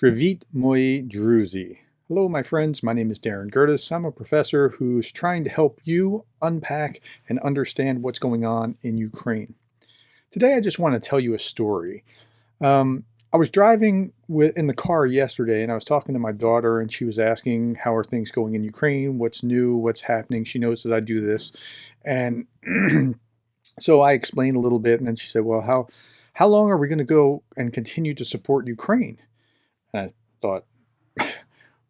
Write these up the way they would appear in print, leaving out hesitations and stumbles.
Привіт, мої друзі. Hello, my friends. My name is Darren Gerdes. I'm a professor who's trying to help you unpack and understand what's going on in Ukraine. Today, I just want to tell you a story. I was driving in the car yesterday, and I was talking to my daughter, and she was asking, how are things going in Ukraine? What's new? What's happening? She knows that I do this. And so I explained a little bit, and then she said, well, how long are we going to go and continue to support Ukraine? And I thought,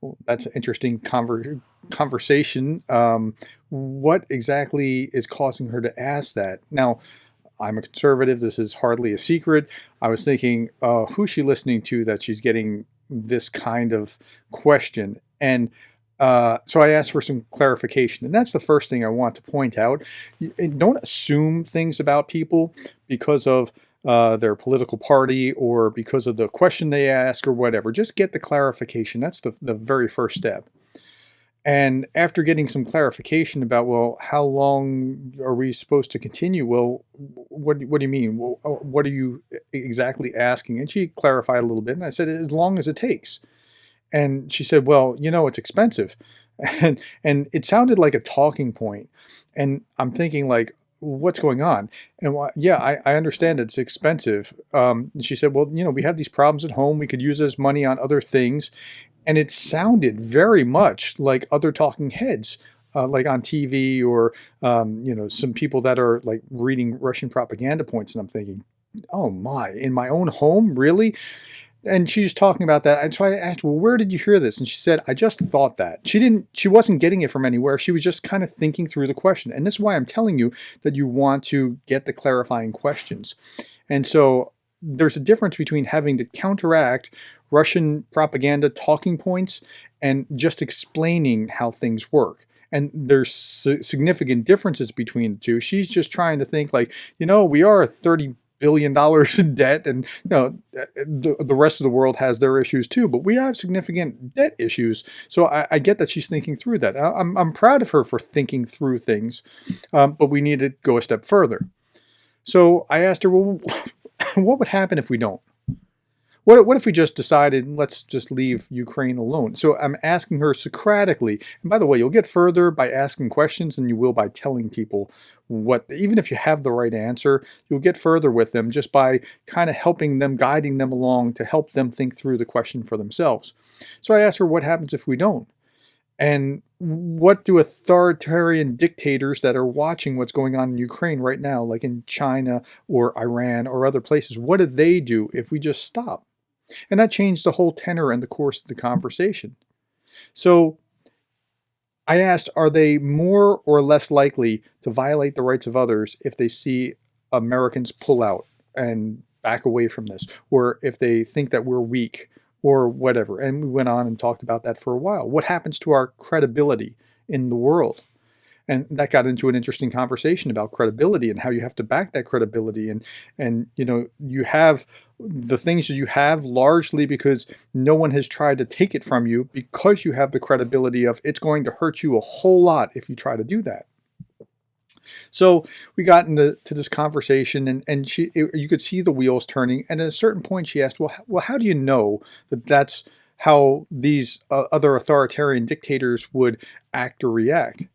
well, that's an interesting conversation. What exactly is causing her to ask that? Now, I'm a conservative. This is hardly a secret. I was thinking, who's she listening to that she's getting this kind of question? And so I asked for some clarification. And that's the first thing I want to point out. Don't assume things about people because of their political party or because of the question they ask or whatever. Just get the clarification. That's the very first step. And after getting some clarification about, well, how long are we supposed to continue? Well, what do you mean? Well, what are you exactly asking? And she clarified a little bit. And I said, as long as it takes. And she said, well, it's expensive. And it sounded like a talking point. And I'm thinking like, what's going on? And yeah, I understand it's expensive. And she said, well, we have these problems at home. We could use this money on other things. And it sounded very much like other talking heads, like on TV or, some people that are like reading Russian propaganda points. And I'm thinking, oh my, in my own home, really? And she's talking about that. And so I asked, well, where did you hear this? And she said, I just thought that. She wasn't getting it from anywhere. She was just kind of thinking through the question. And this is why I'm telling you that you want to get the clarifying questions. And so there's a difference between having to counteract Russian propaganda talking points and just explaining how things work. And there's significant differences between the two. She's just trying to think like, we are $30 billion in debt, and the rest of the world has their issues too, but we have significant debt issues. So I get that she's thinking through that. I'm proud of her for thinking through things, but we need to go a step further. So I asked her, well, what would happen if we don't? What if we just decided, let's just leave Ukraine alone? So I'm asking her Socratically. And by the way, you'll get further by asking questions than you will by telling people even if you have the right answer, you'll get further with them just by kind of helping them, guiding them along to help them think through the question for themselves. So I asked her, what happens if we don't? And what do authoritarian dictators that are watching what's going on in Ukraine right now, like in China or Iran or other places, what do they do if we just stop? And that changed the whole tenor and the course of the conversation. So I asked, are they more or less likely to violate the rights of others if they see Americans pull out and back away from this, or if they think that we're weak or whatever? And we went on and talked about that for a while. What happens to our credibility in the world? And that got into an interesting conversation about credibility and how you have to back that credibility. And you have the things that you have largely because no one has tried to take it from you, because you have the credibility of it's going to hurt you a whole lot if you try to do that. So we got into this conversation, and you could see the wheels turning. And at a certain point, she asked, well, how do you know that that's how these other authoritarian dictators would act or react?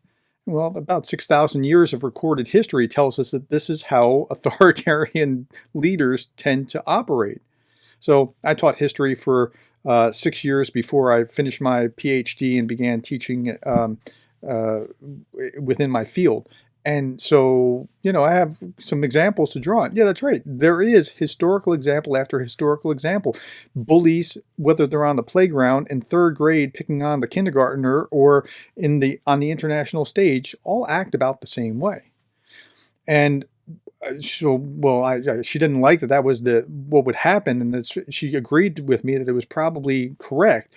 Well, about 6,000 years of recorded history tells us that this is how authoritarian leaders tend to operate. So I taught history for 6 years before I finished my PhD and began teaching within my field. And so, I have some examples to draw on. Yeah, that's right. There is historical example after historical example. Bullies, whether they're on the playground in third grade picking on the kindergartner or on the international stage, all act about the same way. And so, she didn't like that was what would happen, and she agreed with me that it was probably correct.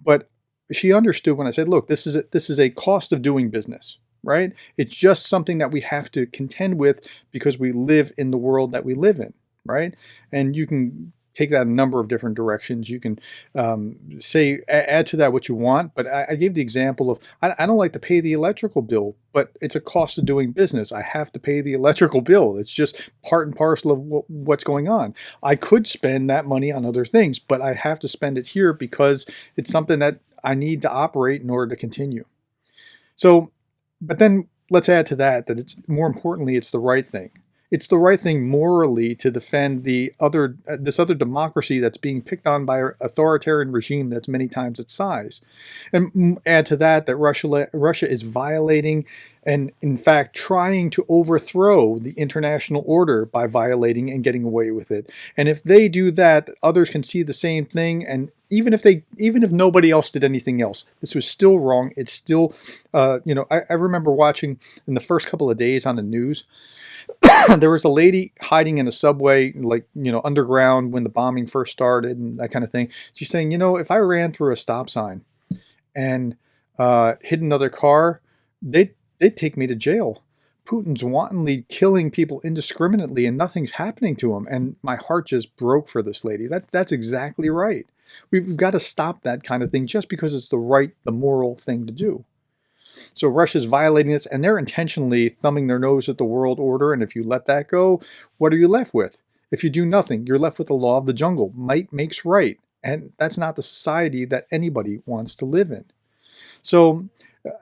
But she understood when I said, look, this is a cost of doing business. Right? It's just something that we have to contend with because we live in the world that we live in, right? And you can take that a number of different directions. You can add to that what you want, but I gave the example of I don't like to pay the electrical bill, but it's a cost of doing business. I have to pay the electrical bill. It's just part and parcel of what's going on. I could spend that money on other things, but I have to spend it here because it's something that I need to operate in order to continue. So, but then let's add to that it's more importantly, it's the right thing. It's the right thing morally to defend this other democracy that's being picked on by an authoritarian regime that's many times its size. And add to that Russia is violating and, in fact, trying to overthrow the international order by violating and getting away with it. And if they do that, others can see the same thing. And even if nobody else did anything else, this was still wrong. It's still, I remember watching in the first couple of days on the news. There was a lady hiding in a subway, like, underground when the bombing first started and that kind of thing. She's saying, if I ran through a stop sign and hit another car, they'd take me to jail. Putin's wantonly killing people indiscriminately and nothing's happening to him. And my heart just broke for this lady. That's exactly right. We've got to stop that kind of thing just because it's the moral thing to do. So Russia's violating this, and they're intentionally thumbing their nose at the world order. And if you let that go, what are you left with? If you do nothing, you're left with the law of the jungle. Might makes right. And that's not the society that anybody wants to live in. So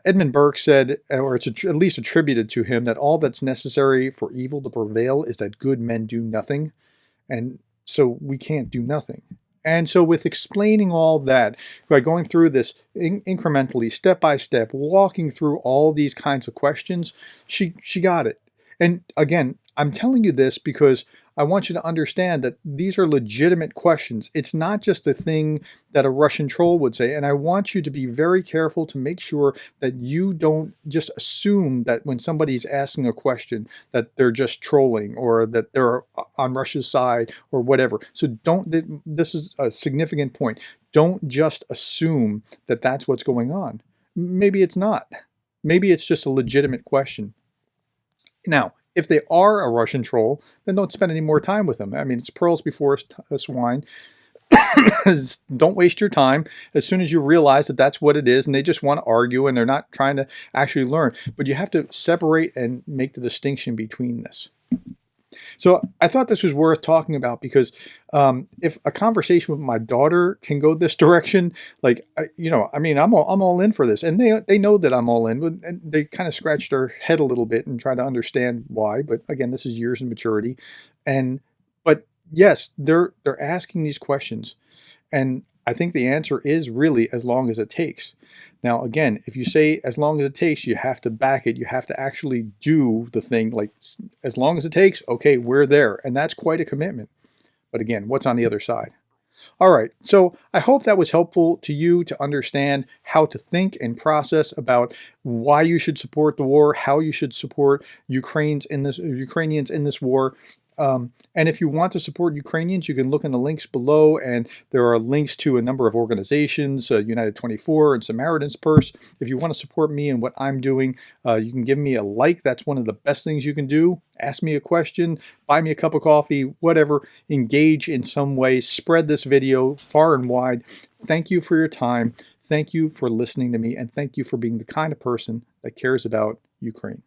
Edmund Burke said, or it's at least attributed to him, that all that's necessary for evil to prevail is that good men do nothing. And so we can't do nothing. And so with explaining all that, by going through this incrementally, step by step, walking through all these kinds of questions, she got it. And again, I'm telling you this because I want you to understand that these are legitimate questions. It's not just a thing that a Russian troll would say. And I want you to be very careful to make sure that you don't just assume that when somebody's asking a question that they're just trolling or that they're on Russia's side or whatever. So this is a significant point. Don't just assume that that's what's going on. Maybe it's not. Maybe it's just a legitimate question. Now, if they are a Russian troll, then don't spend any more time with them. I mean, it's pearls before swine. Don't waste your time as soon as you realize that that's what it is and they just want to argue and they're not trying to actually learn. But you have to separate and make the distinction between this. So I thought this was worth talking about because if a conversation with my daughter can go this direction, like, I'm all in for this. And they know that I'm all in. And they kind of scratch their head a little bit and try to understand why. But again, this is years of maturity. But yes, they're asking these questions. And I think the answer is really as long as it takes. Now, again, if you say as long as it takes, you have to back it. You have to actually do the thing. Like, as long as it takes, okay, we're there. And that's quite a commitment. But again, what's on the other side? All right, so I hope that was helpful to you to understand how to think and process about why you should support the war, how you should support Ukrainians in this war. And if you want to support Ukrainians, you can look in the links below, and there are links to a number of organizations, United 24 and Samaritan's Purse. If you want to support me and what I'm doing, you can give me a like. That's one of the best things you can do. Ask me a question, buy me a cup of coffee, whatever. Engage in some way. Spread this video far and wide. Thank you for your time. Thank you for listening to me, and thank you for being the kind of person that cares about Ukraine.